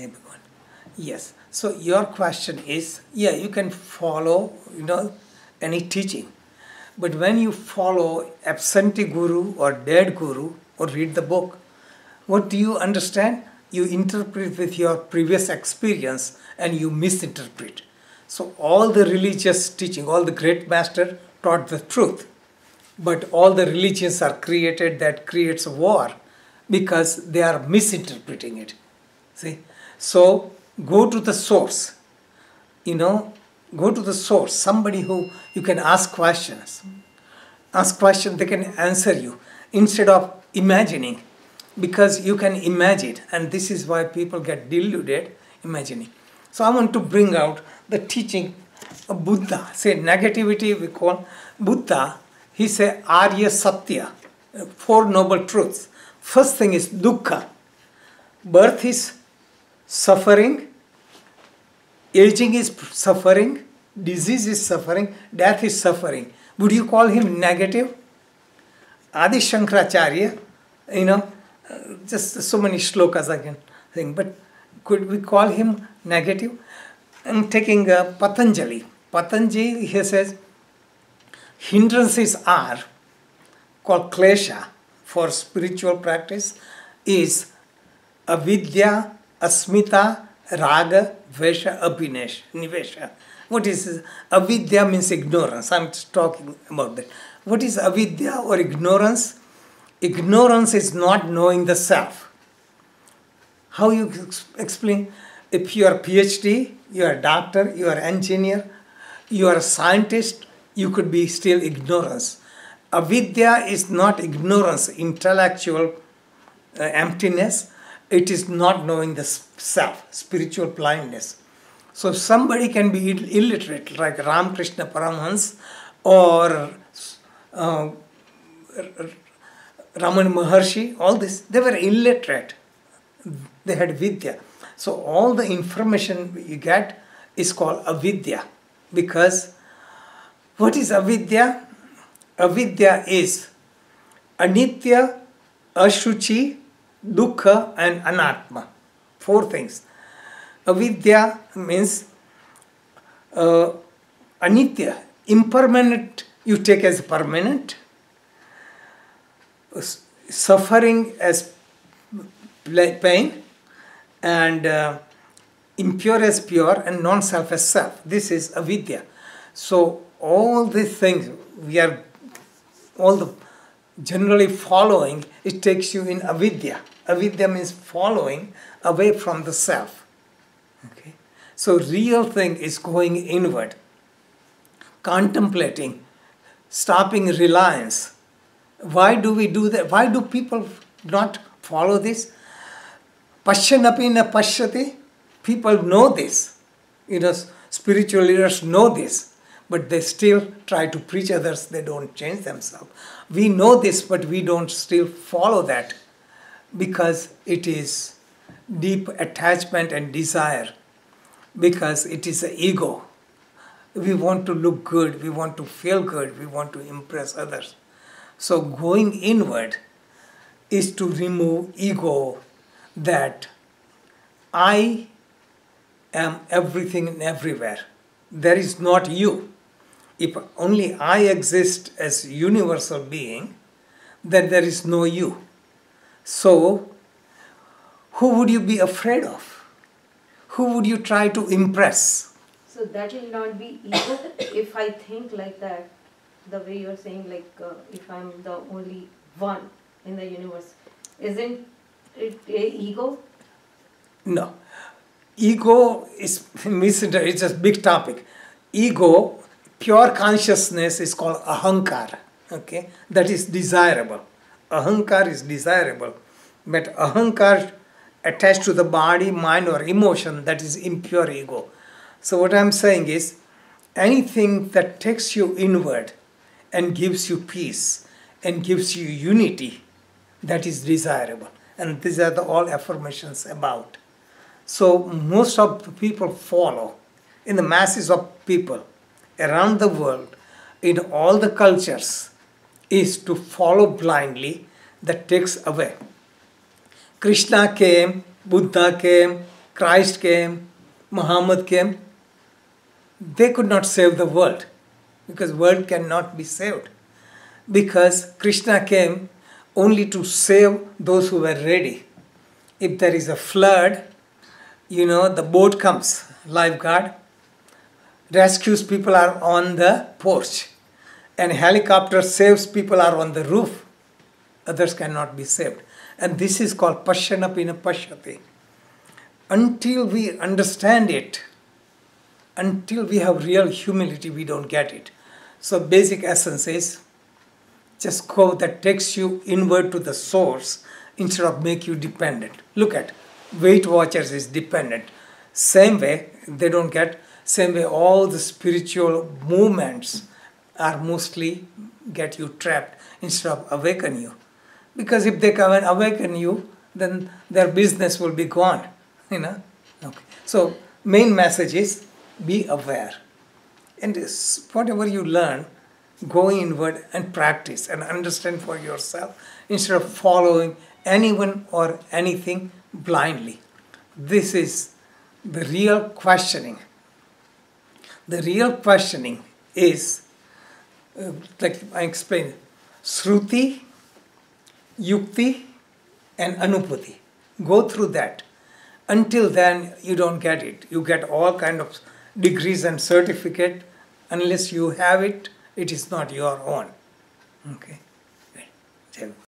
Jai Bhagwan. Yes. So your question is, yeah, you can follow, any teaching. But when you follow absentee guru or dead guru or read the book, what do you understand? You interpret with your previous experience and you misinterpret. So all the religious teaching, all the great master taught the truth. But all the religions are created that creates a war because they are misinterpreting it. See? So go to the source. Go to the source. Somebody who you can ask questions. Ask questions, they can answer you instead of imagining. Because you can imagine, and this is why people get deluded imagining. So I want to bring out the teaching of Buddha. Say negativity we call Buddha. He say Arya Satya, four noble truths. First thing is dukkha. Birth is suffering, aging is suffering, disease is suffering, death is suffering. Would you call him negative? Adi Shankaracharya, just so many shlokas I can think, but could we call him negative? I'm taking Patanjali. Patanjali, he says, hindrances are called klesha for spiritual practice is avidya, asmita, raga, vesha, nivesha. What is this? Avidya means ignorance. I'm just talking about that. What is avidya or ignorance? Ignorance is not knowing the self. How you explain? If you are PhD, you are a doctor, you are an engineer, you are a scientist, you could be still ignorance. Avidya is not ignorance, intellectual emptiness. It is not knowing the self, spiritual blindness. So somebody can be illiterate, like Ramakrishna Paramhans or Raman Maharshi, all this, they were illiterate. They had vidya. So all the information you get is called avidya. Because what is avidya? Avidya is anitya, ashuchi, dukkha and anatma. Four things. Avidya means anitya, impermanent you take as permanent, suffering as pain, and impure as pure, and non-self as self. This is avidya. So all these things we are all the generally following, it takes you in avidya. Avidya means following away from the self. Okay. So real thing is going inward, contemplating, stopping reliance. Why do we do that? Why do people not follow this? Pashyanapi na pashyati. People know this. Spiritual leaders know this. But they still try to preach others. They don't change themselves. We know this, but we don't still follow that. Because it is deep attachment and desire. Because it is an ego. We want to look good. We want to feel good. We want to impress others. So going inward is to remove ego, that I am everything and everywhere. There is not you. If only I exist as universal being, then there is no you. So who would you be afraid of? Who would you try to impress? So that will not be ego if I think like that, the way you're saying, like if I'm the only one in the universe. Isn't it ego? No. Ego is misinterpreted. It's a big topic. Ego, pure consciousness is called ahankara. Okay? That is desirable. Ahankara is desirable. But ahankara attached to the body, mind or emotion, that is impure ego. So what I'm saying is, anything that takes you inward and gives you peace and gives you unity, that is desirable. And these are all affirmations about. So most of the people follow, in the masses of people around the world, in all the cultures, is to follow blindly, that takes away. Krishna came, Buddha came, Christ came, Muhammad came, they could not save the world, because world cannot be saved. Because Krishna came only to save those who were ready. If there is a flood, the boat comes, lifeguard, rescues people are on the porch, and helicopter saves people are on the roof. Others cannot be saved. And this is called Pasyanapina Pashyati. Until we understand it, until we have real humility, we don't get it. So basic essence is just go that takes you inward to the source instead of make you dependent. Look at Weight Watchers is dependent. Same way, they don't get, same way all the spiritual movements are mostly get you trapped instead of awaken you. Because if they come and awaken you, then their business will be gone. Okay. So main message is be aware. And whatever you learn, go inward and practice and understand for yourself instead of following anyone or anything blindly. This is the real questioning. The real questioning is, like I explained, Shruti, Yukti and Anupati. Go through that. Until then, you don't get it. You get all kind of degrees and certificate. Unless you have it, it is not your own. Okay.